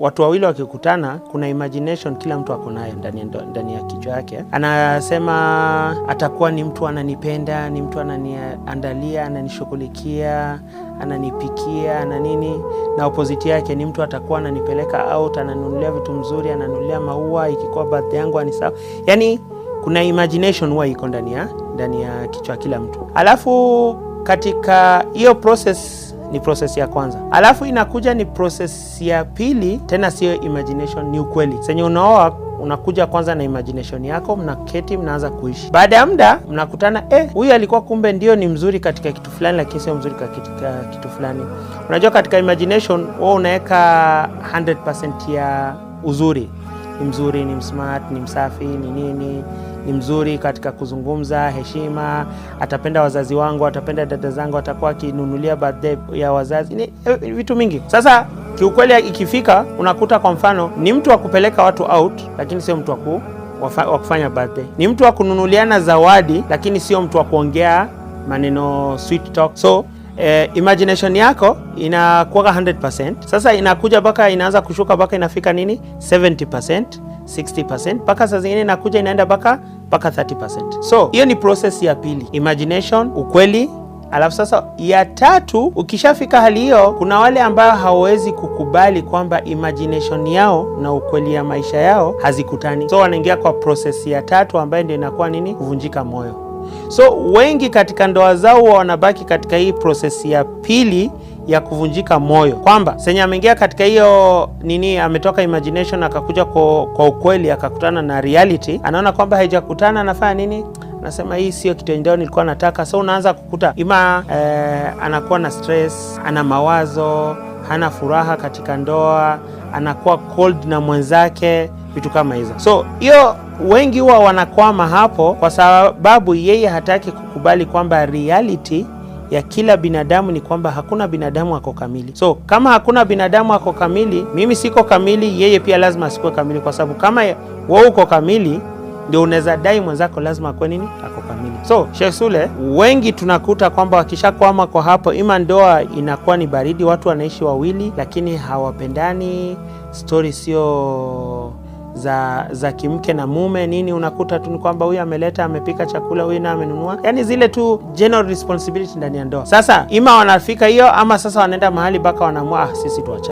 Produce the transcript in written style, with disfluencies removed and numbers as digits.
Watu wawili wakikutana, kuna imagination kila mtu ako nayo ndani ya kichwa yake. Anasema atakuwa ni mtu ananipenda, ni mtu ananiandalia, ananishughulikia, ananipikia na nini, na opposite yake ni mtu atakuwa ananipeleka out, ananunulia vitu mzuri, ananunulia maua, ikikuwa birthday yangu anisawa. Yani kuna imagination huwa iko ndani ya kichwa kila mtu. Alafu katika hiyo process ni process ya kwanza. Alafu inakuja ni process ya pili, tena sio imagination, ni ukweli. Senye unaoa unakuja kwanza na imagination yako, mnaketi mnaanza kuishi. Baada ya muda mnakutana, huyu alikuwa kumbe ndio ni mzuri katika kitu fulani, lakini sio mzuri katika kitu fulani. Unajua katika imagination wewe unaweka 100% ya uzuri. Ni mzuri, ni smart, ni msafi, ni nini, ni mzuri katika kuzungumza, heshima, atapenda wazazi wangu, atapenda dada zangu, atakuwa akinunulia birthday ya wazazi, ni vitu mingi. Sasa kiukweli ikifika unakuta kwa mfano ni mtu wa kupeleka watu out, lakini sio mtu wa kufanya birthday. Ni mtu wa kununuliana zawadi, lakini sio mtu wa kuongea maneno sweet talk. So imagination yako inakuwa 100%. Sasa inakuja baka inaanza kushuka baka inafika nini 70%, 60%, mpaka saa zingine inakuja inaenda baka 30%. So hiyo ni process ya pili, imagination, ukweli. Alafu sasa ya tatu, ukishafika hali hiyo, kuna wale ambao hawawezi kukubali kwamba imagination yao na ukweli ya maisha yao hazikutani. So wanaingia kwa process ya tatu ambayo ndio inakuwa nini, kuvunjika moyo. So wengi katika ndoa zao wanabaki katika hii process ya pili ya kuvunjika moyo, kwamba senye ameingia katika hiyo nini, ametoka imagination akakuja kwa ukweli, akakutana na reality, anaona kwamba haijakutana, anafanya nini, anasema hii sio kitu ndio nilikuwa nataka. So unaanza kukuta anakuwa na stress, ana mawazo, hana furaha katika ndoa, anakuwa cold na mwenzake, vitu kama hizo. So hiyo wengi huwa wanakwama hapo kwa sababu yeye hataki kukubali kwamba reality ya kila binadamu ni kwamba hakuna binadamu ako kamili. So kama hakuna binadamu ako kamili, mimi siko kamili, yeye pia lazima asikuwe kamili, kwa sababu kama wewe uko kamili ndio unaweza dai mwenzako lazima akwe nini, ako kamili. So Sheikh Sule, wengi tunakuta kwamba wakishakwama kwa hapo, ima ndoa inakuwa ni baridi, watu wanaishi wawili lakini hawapendani, story sio za kimke na mume nini, unakuta tu ni kwamba huyu ameleta, amepika chakula, huyu na amenunua, yani zile tu general responsibility ndani ya ndoa. Sasa ima wanafika hiyo, ama sasa wanaenda mahali baka wanaamua sisi tuacha.